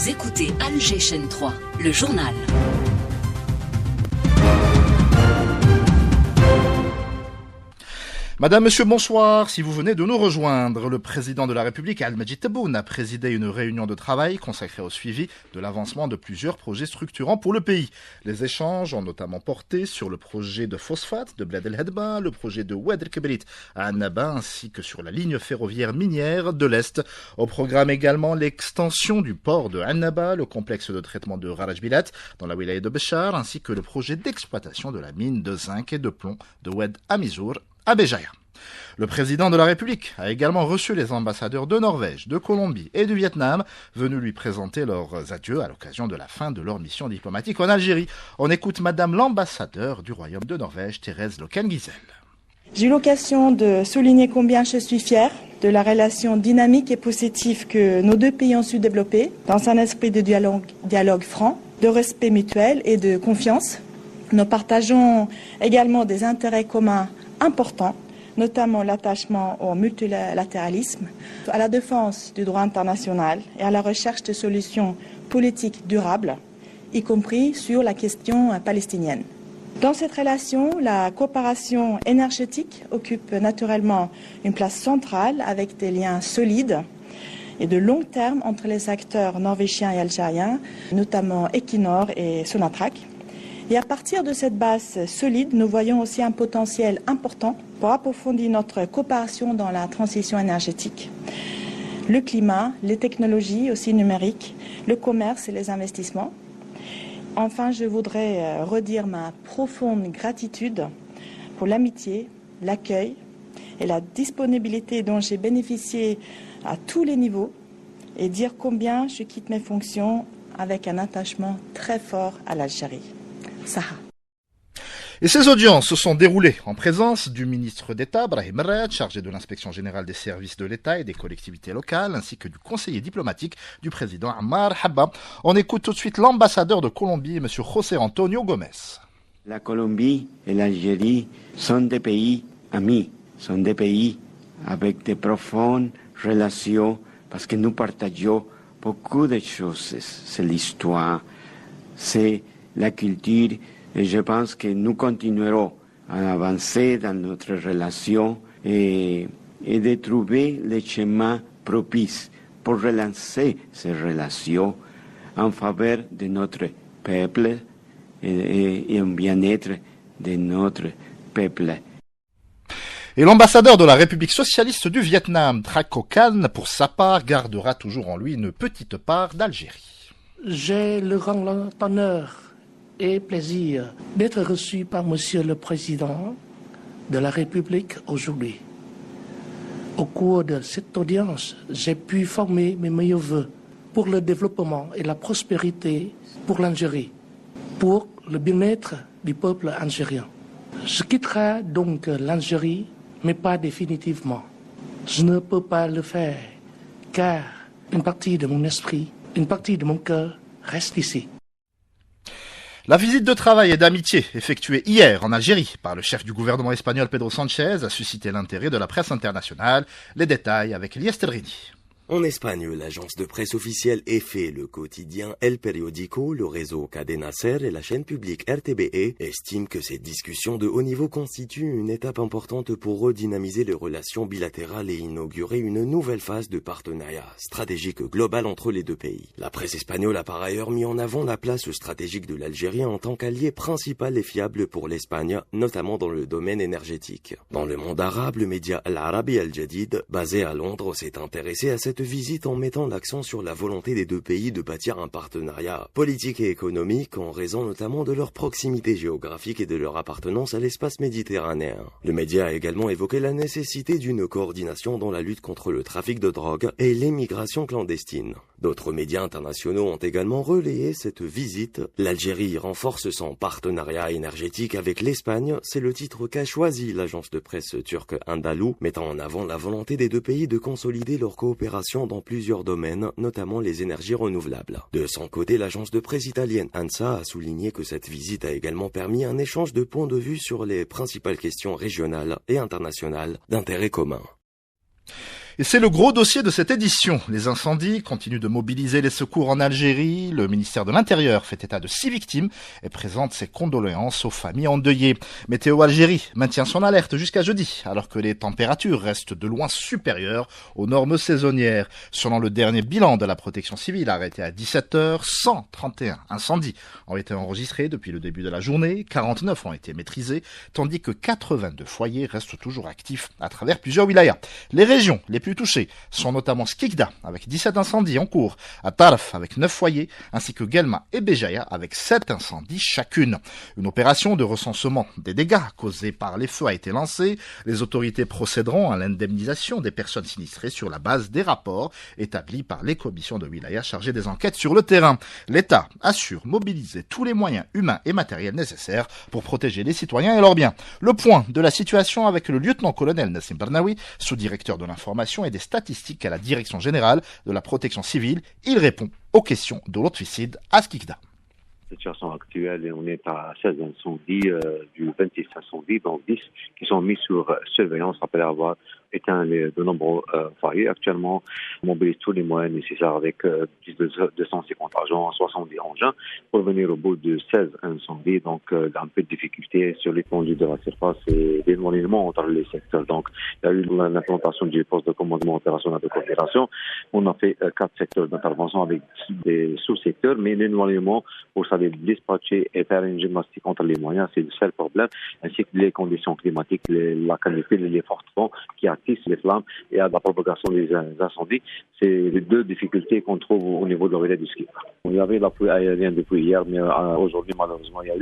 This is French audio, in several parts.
Vous écoutez Alger Chaîne 3, le journal. Madame, Monsieur, bonsoir. Si vous venez de nous rejoindre, le président de la République, Al-Majid Tebboune, a présidé une réunion de travail consacrée au suivi de l'avancement de plusieurs projets structurants pour le pays. Les échanges ont notamment porté sur le projet de phosphate de Bled El Hedba, le projet de Oued El Kebrit à Annaba, ainsi que sur la ligne ferroviaire minière de l'Est. Au programme également l'extension du port de Annaba, le complexe de traitement de Rarajbilat dans la wilaya de Béchar, ainsi que le projet d'exploitation de la mine de zinc et de plomb de Oued Amizour à Béjaïa. Le président de la République a également reçu les ambassadeurs de Norvège, de Colombie et du Vietnam, venus lui présenter leurs adieux à l'occasion de la fin de leur mission diplomatique en Algérie. On écoute Madame l'ambassadeur du Royaume de Norvège, Thérèse Loken-Gizel. J'ai eu l'occasion de souligner combien je suis fière de la relation dynamique et positive que nos deux pays ont su développer dans un esprit de dialogue franc, de respect mutuel et de confiance. Nous partageons également des intérêts communs importants, notamment l'attachement au multilatéralisme, à la défense du droit international et à la recherche de solutions politiques durables, y compris sur la question palestinienne. Dans cette relation, la coopération énergétique occupe naturellement une place centrale avec des liens solides et de long terme entre les acteurs norvégiens et algériens, notamment Equinor et Sonatrach. Et à partir de cette base solide, nous voyons aussi un potentiel important pour approfondir notre coopération dans la transition énergétique. Le climat, les technologies aussi numériques, le commerce et les investissements. Enfin, je voudrais redire ma profonde gratitude pour l'amitié, l'accueil et la disponibilité dont j'ai bénéficié à tous les niveaux et dire combien je quitte mes fonctions avec un attachement très fort à l'Algérie. Saha. Et ces audiences se sont déroulées en présence du ministre d'État, Brahim Merad, chargé de l'inspection générale des services de l'État et des collectivités locales, ainsi que du conseiller diplomatique du président Ammar Habba. On écoute tout de suite l'ambassadeur de Colombie, M. José Antonio Gómez. La Colombie et l'Algérie sont des pays amis, sont des pays avec de profondes relations, parce que nous partageons beaucoup de choses. C'est l'histoire, c'est la culture, et je pense que nous continuerons à avancer dans notre relation et de trouver les chemins propices pour relancer ces relations en faveur de notre peuple et en bien-être de notre peuple. Et l'ambassadeur de la République socialiste du Vietnam, Trak Co Can, pour sa part, gardera toujours en lui une petite part d'Algérie. J'ai le grand honneur et plaisir d'être reçu par Monsieur le Président de la République aujourd'hui. Au cours de cette audience, j'ai pu former mes meilleurs vœux pour le développement et la prospérité pour l'Algérie, pour le bien-être du peuple algérien. Je quitterai donc l'Algérie, mais pas définitivement. Je ne peux pas le faire, car une partie de mon esprit, une partie de mon cœur reste ici. La visite de travail et d'amitié effectuée hier en Algérie par le chef du gouvernement espagnol Pedro Sánchez a suscité l'intérêt de la presse internationale. Les détails avec Elias Tebrini. En Espagne, l'agence de presse officielle EFE, le quotidien El Periódico, le réseau Cadena Ser et la chaîne publique RTBE estiment que cette discussion de haut niveau constitue une étape importante pour redynamiser les relations bilatérales et inaugurer une nouvelle phase de partenariat stratégique global entre les deux pays. La presse espagnole a par ailleurs mis en avant la place stratégique de l'Algérie en tant qu'allié principal et fiable pour l'Espagne, notamment dans le domaine énergétique. Dans le monde arabe, le média Al Arabi Al Jadid, basé à Londres, s'est intéressé à cette visite en mettant l'accent sur la volonté des deux pays de bâtir un partenariat politique et économique en raison notamment de leur proximité géographique et de leur appartenance à l'espace méditerranéen. Le média a également évoqué la nécessité d'une coordination dans la lutte contre le trafic de drogue et l'immigration clandestine. D'autres médias internationaux ont également relayé cette visite. L'Algérie renforce son partenariat énergétique avec l'Espagne, c'est le titre qu'a choisi l'agence de presse turque Andalou, mettant en avant la volonté des deux pays de consolider leur coopération dans plusieurs domaines, notamment les énergies renouvelables. De son côté, l'agence de presse italienne ANSA a souligné que cette visite a également permis un échange de points de vue sur les principales questions régionales et internationales d'intérêt commun. Et c'est le gros dossier de cette édition. Les incendies continuent de mobiliser les secours en Algérie. Le ministère de l'Intérieur fait état de 6 victimes et présente ses condoléances aux familles endeuillées. Météo Algérie maintient son alerte jusqu'à jeudi, alors que les températures restent de loin supérieures aux normes saisonnières. Selon le dernier bilan de la protection civile arrêté à 17h, 131 incendies ont été enregistrés depuis le début de la journée. 49 ont été maîtrisés, tandis que 82 foyers restent toujours actifs à travers plusieurs wilayas. Les régions les plus touchés sont notamment Skikda avec 17 incendies en cours, à Tarf avec 9 foyers, ainsi que Guelma et Béjaïa avec 7 incendies chacune. Une opération de recensement des dégâts causés par les feux a été lancée. Les autorités procéderont à l'indemnisation des personnes sinistrées sur la base des rapports établis par les commissions de wilaya chargées des enquêtes sur le terrain. L'État assure mobiliser tous les moyens humains et matériels nécessaires pour protéger les citoyens et leurs biens. Le point de la situation avec le lieutenant-colonel Nassim Bernaoui, sous-directeur de l'information et des statistiques à la Direction générale de la protection civile. Il répond aux questions de l'Otficide à Skikda. Situation actuelle, on est à 16 incendies, du 26 incendies, donc 10 qui sont mis sur surveillance après avoir éteint de nombreux foyers. Actuellement, on mobilise tous les moyens nécessaires avec plus de 250 agents, 70 engins pour venir au bout de 16 incendies. Donc, un peu de difficulté sur l'étendue de la surface et l'éloignement entre les secteurs. Donc, il y a eu l'implantation du poste de commandement opérationnel de coopération. On a fait 4 secteurs d'intervention avec des sous-secteurs, mais l'éloignement pour ça, les dispatcher et faire une gymnastique entre les moyens, c'est le seul problème, ainsi que les conditions climatiques, la canicule et les fortes vents qui attisent les flammes et à la propagation des incendies. C'est les deux difficultés qu'on trouve au niveau de l'orée du ski. Il y avait la pluie aérienne depuis hier, mais aujourd'hui, malheureusement, il y a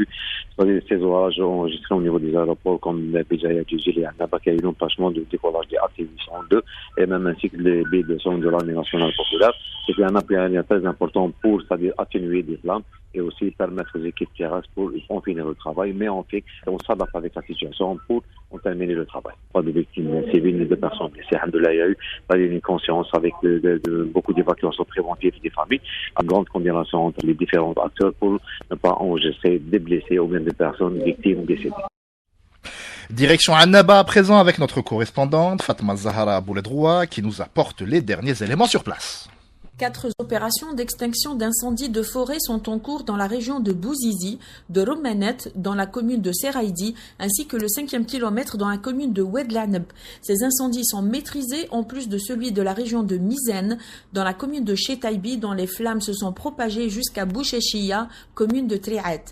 eu ces orages enregistrés au niveau des aéroports comme Béjaïa, Djidji et Annaba, qui a eu l'empêchement de décollage des AT802 et même ainsi que les B200 de l'armée nationale populaire. C'était un appui aérien très important pour, c'est-à-dire atténuer des flammes et aussi permettre aux équipes terrestres pour finir le travail. Mais en fait, on s'adapte avec la situation pour terminer le travail. Pas de victimes civiles ni de personnes blessées. Alhamdoulilah, il y a eu une conscience avec beaucoup d'évacuations préventives des familles, une grande combinaison entre les différents acteurs pour ne pas enregistrer des blessés ou même des personnes victimes décédées. Direction Annaba à présent avec notre correspondante Fatma Zahara Bouledroua qui nous apporte les derniers éléments sur place. 4 opérations d'extinction d'incendies de forêt sont en cours dans la région de Bouzizi, de Romanet, dans la commune de Seraïdi, ainsi que le 5e kilomètre dans la commune de Oued-Laneb. Ces incendies sont maîtrisés en plus de celui de la région de Mizen, dans la commune de Chetaibi, dont les flammes se sont propagées jusqu'à Bouchechia, commune de Triat.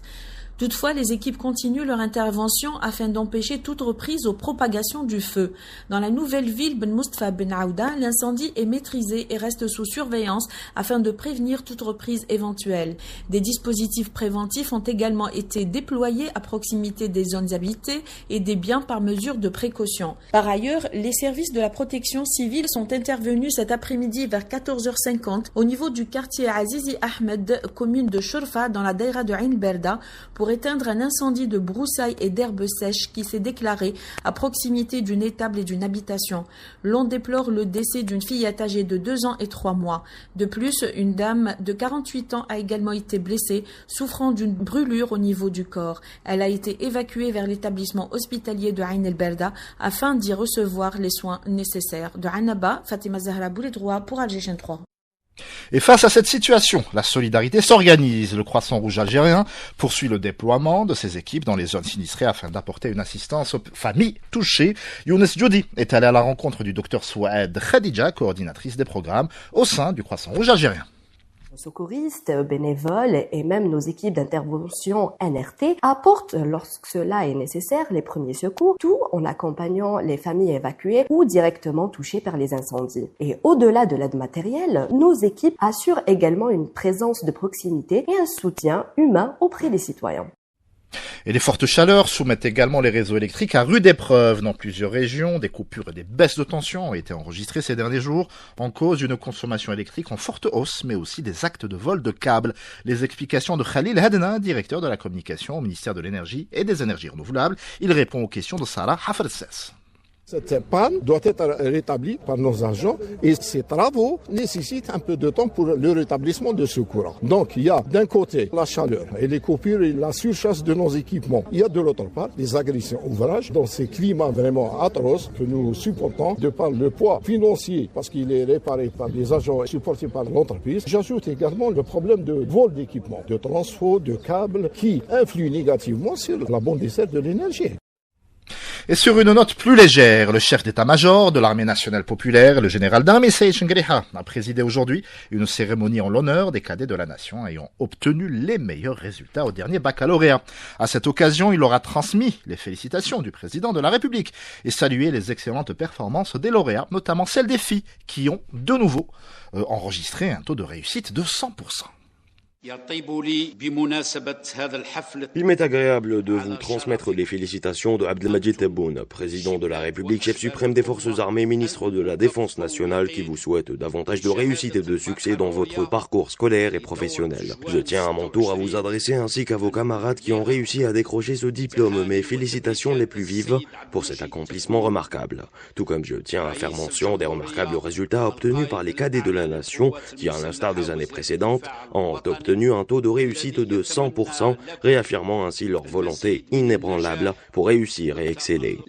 Toutefois, les équipes continuent leur intervention afin d'empêcher toute reprise aux propagations du feu. Dans la nouvelle ville Ben Moustapha Ben Aouda, l'incendie est maîtrisé et reste sous surveillance afin de prévenir toute reprise éventuelle. Des dispositifs préventifs ont également été déployés à proximité des zones habitées et des biens par mesure de précaution. Par ailleurs, les services de la protection civile sont intervenus cet après-midi vers 14h50 au niveau du quartier Azizi Ahmed, commune de Chourfa, dans la daïra de Ain Berda, pour éteindre un incendie de broussailles et d'herbes sèches qui s'est déclaré à proximité d'une étable et d'une habitation. L'on déplore le décès d'une fillette âgée de 2 ans et 3 mois. De plus, une dame de 48 ans a également été blessée, souffrant d'une brûlure au niveau du corps. Elle a été évacuée vers l'établissement hospitalier de Ain el-Berda afin d'y recevoir les soins nécessaires. De Annaba, Fatima Zahra Bouledroua pour Algérie 3. Et face à cette situation, la solidarité s'organise. Le Croissant Rouge algérien poursuit le déploiement de ses équipes dans les zones sinistrées afin d'apporter une assistance aux familles touchées. Younes Djoudi est allé à la rencontre du docteur Souad Khadija, coordinatrice des programmes au sein du Croissant Rouge algérien. Secouristes, bénévoles et même nos équipes d'intervention NRT apportent, lorsque cela est nécessaire, les premiers secours, tout en accompagnant les familles évacuées ou directement touchées par les incendies. Et au-delà de l'aide matérielle, nos équipes assurent également une présence de proximité et un soutien humain auprès des citoyens. Et les fortes chaleurs soumettent également les réseaux électriques à rude épreuve. Dans plusieurs régions, des coupures et des baisses de tension ont été enregistrées ces derniers jours en cause d'une consommation électrique en forte hausse, mais aussi des actes de vol de câbles. Les explications de Khalil Hadna, directeur de la communication au ministère de l'énergie et des énergies renouvelables. Il répond aux questions de Sarah Haferzes. Cette panne doit être rétablie par nos agents et ces travaux nécessitent un peu de temps pour le rétablissement de ce courant. Donc il y a d'un côté la chaleur et les coupures et la surchasse de nos équipements. Il y a de l'autre part des agressions ouvrages dans ces climats vraiment atroces que nous supportons de par le poids financier parce qu'il est réparé par des agents supportés par l'entreprise. J'ajoute également le problème de vol d'équipements, de transfert, de câbles qui influent négativement sur la bonne desserte de l'énergie. Et sur une note plus légère, le chef d'état-major de l'armée nationale populaire, le général d'armée Saïch Ngriha, a présidé aujourd'hui une cérémonie en l'honneur des cadets de la nation ayant obtenu les meilleurs résultats au dernier baccalauréat. À cette occasion, il aura transmis les félicitations du président de la République et salué les excellentes performances des lauréats, notamment celles des filles qui ont de nouveau enregistré un taux de réussite de 100%. Il m'est agréable de vous transmettre les félicitations de Abdelmadjid Tebboune, président de la République, chef suprême des forces armées, ministre de la Défense nationale, qui vous souhaite davantage de réussite et de succès dans votre parcours scolaire et professionnel. Je tiens à mon tour à vous adresser ainsi qu'à vos camarades qui ont réussi à décrocher ce diplôme mes félicitations les plus vives pour cet accomplissement remarquable. Tout comme je tiens à faire mention des remarquables résultats obtenus par les cadets de la nation qui, à l'instar des années précédentes, ont obtenu un taux de réussite de 100%, réaffirmant ainsi leur volonté inébranlable pour réussir et exceller.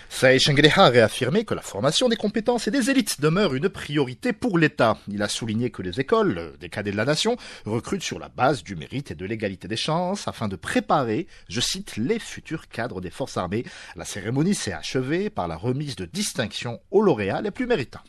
Saïch Ngriha a réaffirmé que la formation des compétences et des élites demeure une priorité pour l'État. Il a souligné que les écoles des cadets de la nation recrutent sur la base du mérite et de l'égalité des chances afin de préparer, je cite, les futurs cadres des forces armées. La cérémonie s'est achevée par la remise de distinctions aux lauréats les plus méritants.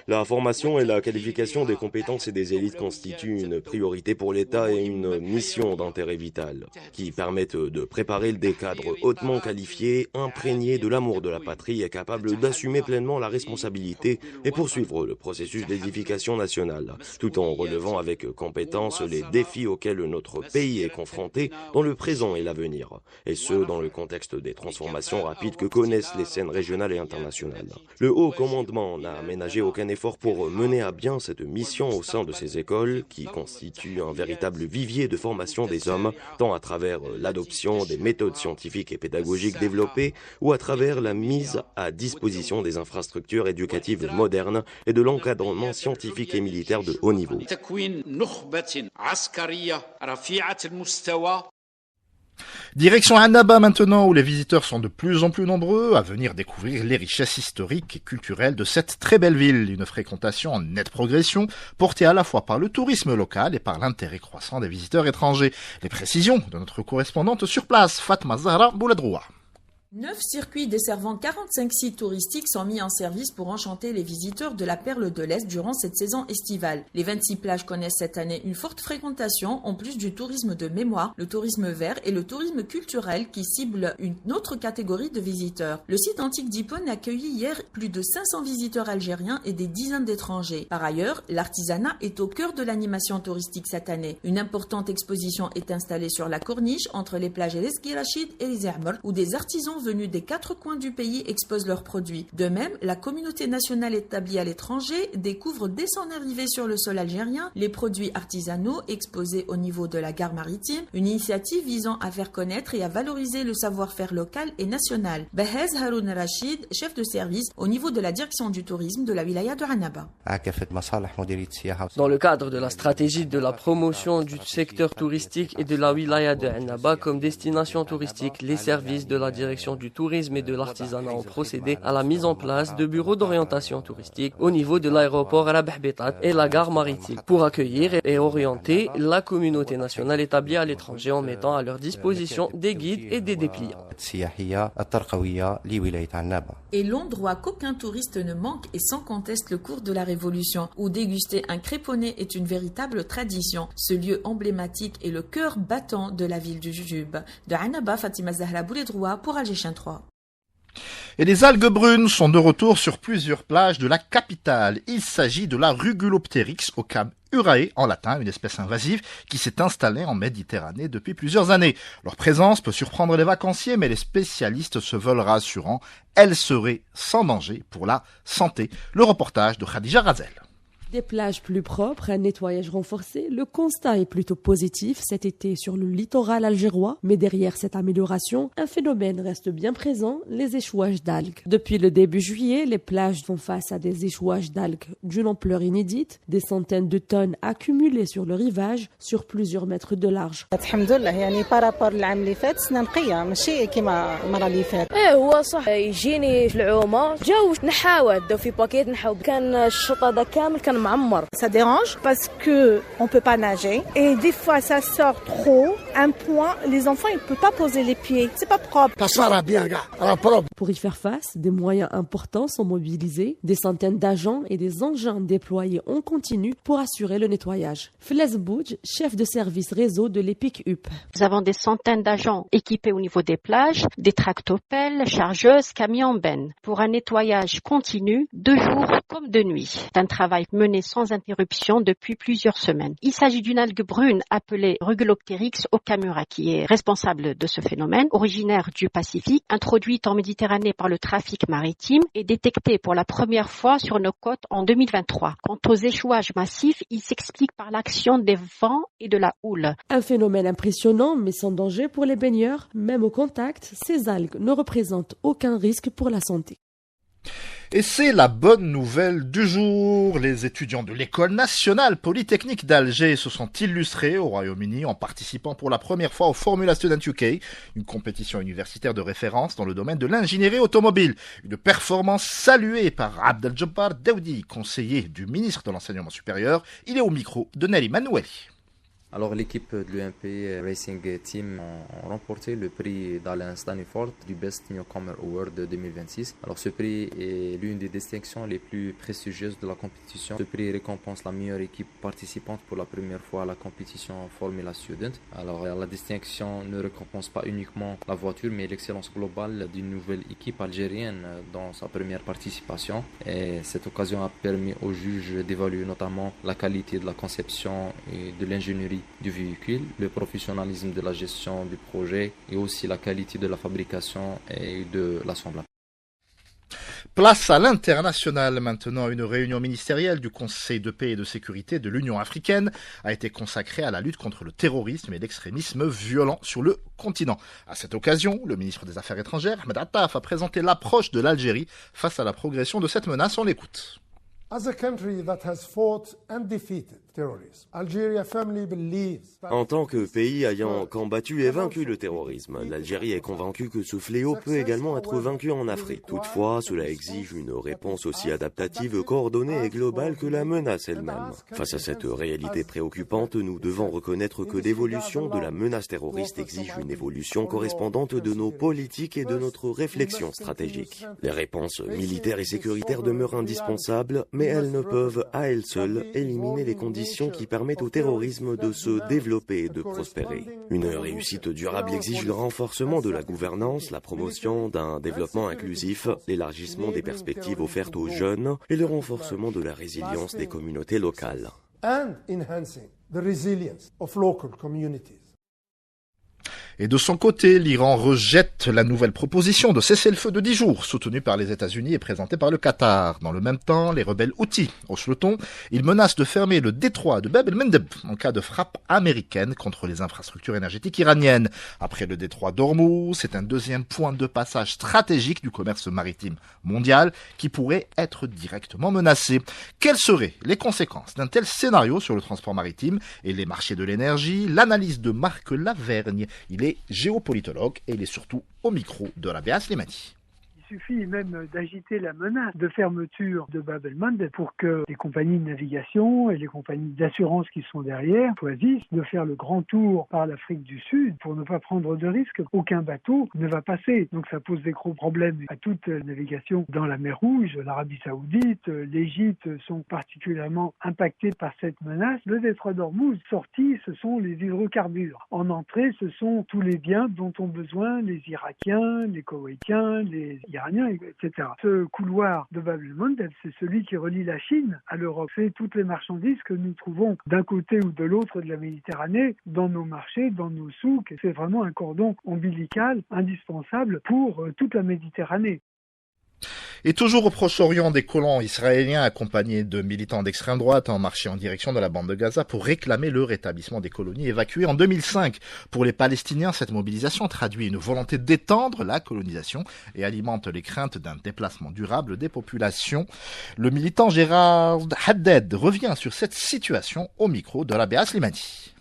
La formation et la qualification des compétences et des élites constituent une priorité pour l'État et une mission d'intérêt vital qui permettent de préparer des cadres hautement qualifiés, imprégnés de l'amour de la patrie et capables d'assumer pleinement la responsabilité et poursuivre le processus d'édification nationale, tout en relevant avec compétence les défis auxquels notre pays est confronté dans le présent et l'avenir, et ce dans le contexte des transformations rapides que connaissent les scènes régionales et internationales. Le haut commandement n'a ménagé aucun effort pour mener à bien cette mission au sein de ces écoles qui constituent un véritable vivier de formation des hommes, tant à travers l'adoption des méthodes scientifiques et pédagogiques développées ou à travers la mise à disposition des infrastructures éducatives modernes et de l'encadrement scientifique et militaire de haut niveau. Direction Annaba maintenant, où les visiteurs sont de plus en plus nombreux à venir découvrir les richesses historiques et culturelles de cette très belle ville. Une fréquentation en nette progression, portée à la fois par le tourisme local et par l'intérêt croissant des visiteurs étrangers. Les précisions de notre correspondante sur place, Fatma Zahra Bouladroua. 9 circuits desservant 45 sites touristiques sont mis en service pour enchanter les visiteurs de la Perle de l'Est durant cette saison estivale. Les 26 plages connaissent cette année une forte fréquentation en plus du tourisme de mémoire, le tourisme vert et le tourisme culturel qui ciblent une autre catégorie de visiteurs. Le site antique d'Hippone a accueilli hier plus de 500 visiteurs algériens et des dizaines d'étrangers. Par ailleurs, l'artisanat est au cœur de l'animation touristique cette année. Une importante exposition est installée sur la corniche entre les plages El Esguirachid et les Zermer où des artisans venus des 4 coins du pays exposent leurs produits. De même, la communauté nationale établie à l'étranger découvre dès son arrivée sur le sol algérien les produits artisanaux exposés au niveau de la gare maritime, une initiative visant à faire connaître et à valoriser le savoir-faire local et national. Behez Haroun Rachid, chef de service au niveau de la direction du tourisme de la wilaya de Annaba. Dans le cadre de la stratégie de la promotion du secteur touristique et de la wilaya de Annaba comme destination touristique, les services de la direction du tourisme et de l'artisanat ont procédé à la mise en place de bureaux d'orientation touristique au niveau de l'aéroport Rabah Betat et la gare maritime pour accueillir et orienter la communauté nationale établie à l'étranger en mettant à leur disposition des guides et des dépliants. Et l'endroit qu'aucun touriste ne manque est sans conteste le cours de la Révolution, où déguster un créponnet est une véritable tradition. Ce lieu emblématique est le cœur battant de la ville du Jujube. De Annaba, Fatima Zahra Bouledroua pour Algéchien 3. Et les algues brunes sont de retour sur plusieurs plages de la capitale. Il s'agit de la Rugulopteryx occam urae, en latin, une espèce invasive qui s'est installée en Méditerranée depuis plusieurs années. Leur présence peut surprendre les vacanciers, mais les spécialistes se veulent rassurants. Elle serait sans danger pour la santé. Le reportage de Khadija Razel. Des plages plus propres, un nettoyage renforcé, le constat est plutôt positif cet été sur le littoral algérois. Mais derrière cette amélioration, un phénomène reste bien présent, les échouages d'algues. Depuis le début juillet, les plages font face à des échouages d'algues d'une ampleur inédite, des centaines de tonnes accumulées sur le rivage sur plusieurs mètres de large. Ça dérange parce que on peut pas nager et des fois ça sort trop. Un point, les enfants ils peuvent pas poser les pieds. C'est pas propre. Pour y faire face, des moyens importants sont mobilisés, des centaines d'agents et des engins déployés en continu pour assurer le nettoyage. Fles Bouj, chef de service réseau de l'EPIC UP. Nous avons des centaines d'agents équipés au niveau des plages, des tractopelles, chargeuses, camions bennes pour un nettoyage continu de jour comme de nuit. C'est un travail mené sans interruption depuis plusieurs semaines. Il s'agit d'une algue brune appelée Rugulopteryx okamura qui est responsable de ce phénomène, originaire du Pacifique, introduite en Méditerranée par le trafic maritime et détectée pour la première fois sur nos côtes en 2023. Quant aux échouages massifs, ils s'expliquent par l'action des vents et de la houle. Un phénomène impressionnant mais sans danger pour les baigneurs. Même au contact, ces algues ne représentent aucun risque pour la santé. Et c'est la bonne nouvelle du jour. Les étudiants de l'École nationale polytechnique d'Alger se sont illustrés au Royaume-Uni en participant pour la première fois au Formula Student UK, une compétition universitaire de référence dans le domaine de l'ingénierie automobile. Une performance saluée par Abdeljabbar Daoudi, conseiller du ministre de l'Enseignement supérieur. Il est au micro de Nelly Manoueli. Alors l'équipe de l'UMP Racing Team a remporté le prix d'Alain Staniford du Best Newcomer Award 2026. Alors ce prix est l'une des distinctions les plus prestigieuses de la compétition. Ce prix récompense la meilleure équipe participante pour la première fois à la compétition Formula Student. Alors la distinction ne récompense pas uniquement la voiture mais l'excellence globale d'une nouvelle équipe algérienne dans sa première participation. Et cette occasion a permis aux juges d'évaluer notamment la qualité de la conception et de l'ingénierie du véhicule, le professionnalisme de la gestion du projet et aussi la qualité de la fabrication et de l'assemblage. Place à l'international maintenant. Une réunion ministérielle du Conseil de paix et de sécurité de l'Union africaine a été consacrée à la lutte contre le terrorisme et l'extrémisme violent sur le continent. À cette occasion, le ministre des Affaires étrangères, Ahmed Attaf, a présenté l'approche de l'Algérie face à la progression de cette menace. On l'écoute. As a country that has fought and defeated terrorism, Algeria firmly believes that... En tant que pays ayant combattu et vaincu le terrorisme, l'Algérie est convaincue que ce fléau peut également être vaincu en Afrique. Toutefois, cela exige une réponse aussi adaptative, coordonnée et globale que la menace elle-même. Face à cette réalité préoccupante, nous devons reconnaître que l'évolution de la menace terroriste exige une évolution correspondante de nos politiques et de notre réflexion stratégique. Les réponses militaires et sécuritaires demeurent indispensables, mais elles ne peuvent, à elles seules, éliminer les conditions qui permettent au terrorisme de se développer et de prospérer. Une réussite durable exige le renforcement de la gouvernance, la promotion d'un développement inclusif, l'élargissement des perspectives offertes aux jeunes et le renforcement de la résilience des communautés locales. And enhancing the resilience of local communities. Et de son côté, l'Iran rejette la nouvelle proposition de cessez-le-feu de 10 jours, soutenue par les États-Unis et présentée par le Qatar. Dans le même temps, les rebelles Houthis haussent le ton. Ils menacent de fermer le détroit de Bab el-Mandeb en cas de frappe américaine contre les infrastructures énergétiques iraniennes. Après le détroit d'Ormuz, c'est un deuxième point de passage stratégique du commerce maritime mondial qui pourrait être directement menacé. Quelles seraient les conséquences d'un tel scénario sur le transport maritime et les marchés de l'énergie? L'analyse de Marc Lavergne. Il est géopolitologue et il est surtout au micro de Rabia Slimani. Il suffit même d'agiter la menace de fermeture de Bab el-Mandeb pour que les compagnies de navigation et les compagnies d'assurance qui sont derrière choisissent de faire le grand tour par l'Afrique du Sud pour ne pas prendre de risques. Aucun bateau ne va passer. Donc ça pose des gros problèmes à toute navigation dans la mer Rouge. L'Arabie Saoudite, l'Égypte sont particulièrement impactés par cette menace. Le détroit d'Ormuz, sortie, ce sont les hydrocarbures. En entrée, ce sont tous les biens dont ont besoin les Irakiens, les Koweïtiens, les Iraniens, etc. Ce couloir de Bab el-Mandeb, c'est celui qui relie la Chine à l'Europe. C'est toutes les marchandises que nous trouvons d'un côté ou de l'autre de la Méditerranée, dans nos marchés, dans nos souks. C'est vraiment un cordon ombilical indispensable pour toute la Méditerranée. Et toujours au Proche-Orient, des colons israéliens accompagnés de militants d'extrême droite ont marché en direction de la bande de Gaza pour réclamer le rétablissement des colonies évacuées en 2005. Pour les Palestiniens, cette mobilisation traduit une volonté d'étendre la colonisation et alimente les craintes d'un déplacement durable des populations. Le militant Gérard Haddad revient sur cette situation au micro de Rabea Slimani.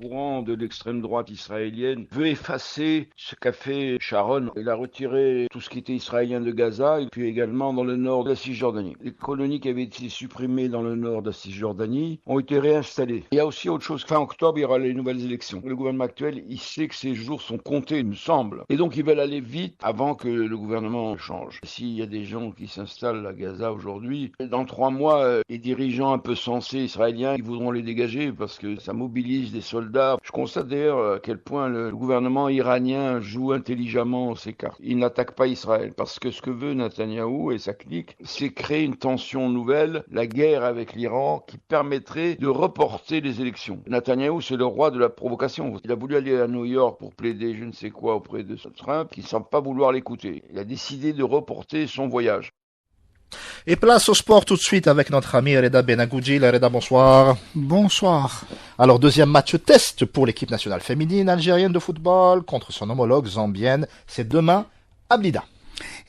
Le courant de l'extrême droite israélienne veut effacer ce qu'a fait Sharon. Il a retiré tout ce qui était israélien de Gaza et puis également dans le nord de la Cisjordanie. Les colonies qui avaient été supprimées dans le nord de la Cisjordanie ont été réinstallées. Il y a aussi autre chose. Fin octobre, il y aura les nouvelles élections. Le gouvernement actuel, il sait que ces jours sont comptés, il me semble. Et donc, ils veulent aller vite avant que le gouvernement change. S'il y a des gens qui s'installent à Gaza aujourd'hui, dans 3 mois, les dirigeants un peu sensés israéliens, ils voudront les dégager parce que ça mobilise des soldats. Je constate d'ailleurs à quel point le gouvernement iranien joue intelligemment ses cartes. Il n'attaque pas Israël parce que ce que veut Netanyahou et sa clique, c'est créer une tension nouvelle, la guerre avec l'Iran, qui permettrait de reporter les élections. Netanyahou, c'est le roi de la provocation. Il a voulu aller à New York pour plaider je ne sais quoi auprès de Trump, qui ne semble pas vouloir l'écouter. Il a décidé de reporter son voyage. Et place au sport tout de suite avec notre ami Reda Benagoudji. Reda, bonsoir. Bonsoir. Alors, deuxième match test pour l'équipe nationale féminine algérienne de football contre son homologue zambienne. C'est demain à Blida.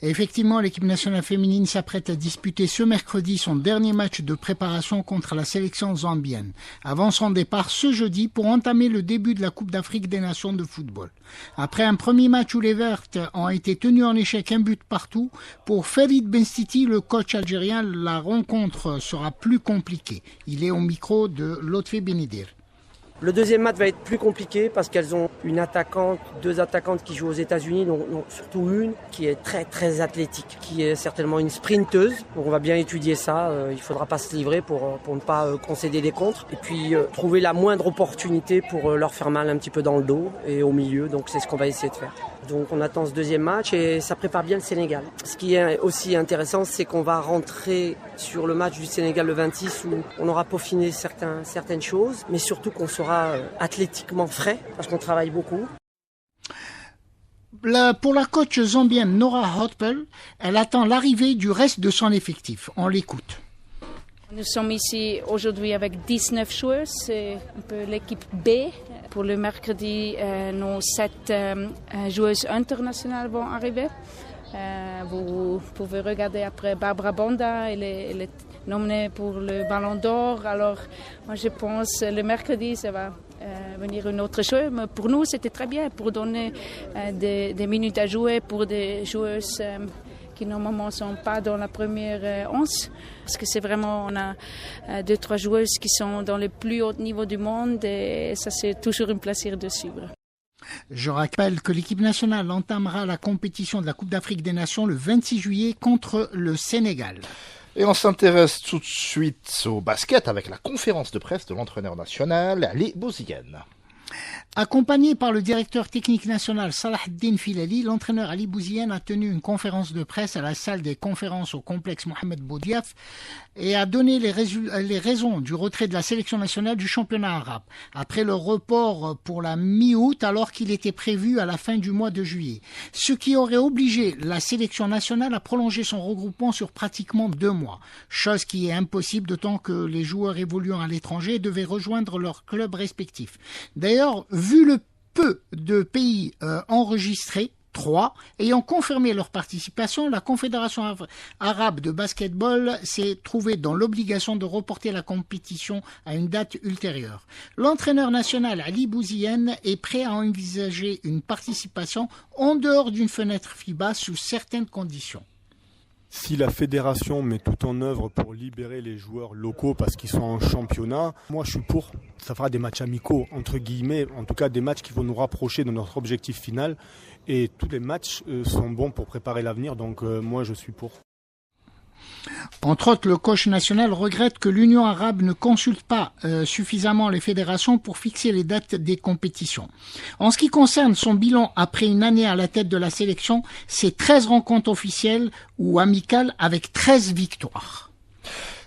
Et effectivement, l'équipe nationale féminine s'apprête à disputer ce mercredi son dernier match de préparation contre la sélection zambienne, avant son départ ce jeudi pour entamer le début de la Coupe d'Afrique des Nations de football. Après un premier match où les Vertes ont été tenues en échec 1 but partout, pour Ferid Benstiti, le coach algérien, la rencontre sera plus compliquée. Il est au micro de Lotfi Benidir. Le deuxième match va être plus compliqué parce qu'elles ont deux attaquantes qui jouent aux États-Unis, donc surtout une qui est très très athlétique, qui est certainement une sprinteuse. Donc on va bien étudier ça. Il faudra pas se livrer pour ne pas concéder des contres et puis trouver la moindre opportunité pour leur faire mal un petit peu dans le dos et au milieu. Donc c'est ce qu'on va essayer de faire. Donc on attend ce deuxième match et ça prépare bien le Sénégal. Ce qui est aussi intéressant, c'est qu'on va rentrer sur le match du Sénégal le 26 où on aura peaufiné certaines choses, mais surtout qu'on sera athlétiquement frais parce qu'on travaille beaucoup. Pour la coach zambienne Nora Hotpel, elle attend l'arrivée du reste de son effectif. On l'écoute. Nous sommes ici aujourd'hui avec 19 joueurs, c'est un peu l'équipe B. Pour le mercredi, nos 7 joueuses internationales vont arriver. Vous pouvez regarder après Barbara Bonda, elle est nommée pour le Ballon d'Or. Alors moi je pense le mercredi ça va venir une autre chose. Mais pour nous c'était très bien pour donner des minutes à jouer pour des joueuses qui normalement ne sont pas dans la première 11. Parce que c'est vraiment, on a 2-3 joueuses qui sont dans le plus haut niveau du monde et ça c'est toujours un plaisir de suivre. Je rappelle que l'équipe nationale entamera la compétition de la Coupe d'Afrique des Nations le 26 juillet contre le Sénégal. Et on s'intéresse tout de suite au basket avec la conférence de presse de l'entraîneur national, Ali Bouziane. Accompagné par le directeur technique national Salahdine Filali, l'entraîneur Ali Bouziane a tenu une conférence de presse à la salle des conférences au complexe Mohamed Boudiaf et a donné les raisons du retrait de la sélection nationale du championnat arabe, après le report pour la mi-août alors qu'il était prévu à la fin du mois de juillet, ce qui aurait obligé la sélection nationale à prolonger son regroupement sur pratiquement 2 mois, chose qui est impossible d'autant que les joueurs évoluant à l'étranger devaient rejoindre leurs clubs respectifs. D'ailleurs, vu le peu de pays enregistrés, 3, ayant confirmé leur participation, la Confédération arabe de basketball s'est trouvée dans l'obligation de reporter la compétition à une date ultérieure. L'entraîneur national Ali Bouziane est prêt à envisager une participation en dehors d'une fenêtre FIBA sous certaines conditions. Si la fédération met tout en œuvre pour libérer les joueurs locaux parce qu'ils sont en championnat, moi je suis pour. Ça fera des matchs amicaux, entre guillemets, en tout cas des matchs qui vont nous rapprocher de notre objectif final. Et tous les matchs sont bons pour préparer l'avenir, donc moi je suis pour. Entre autres, le coach national regrette que l'Union arabe ne consulte pas suffisamment les fédérations pour fixer les dates des compétitions. En ce qui concerne son bilan après une année à la tête de la sélection, c'est 13 rencontres officielles ou amicales avec 13 victoires.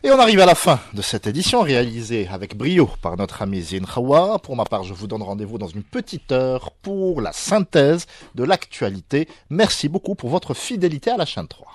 Et on arrive à la fin de cette édition réalisée avec brio par notre ami Zine Khawa. Pour ma part, je vous donne rendez-vous dans une petite heure pour la synthèse de l'actualité. Merci beaucoup pour votre fidélité à la chaîne 3.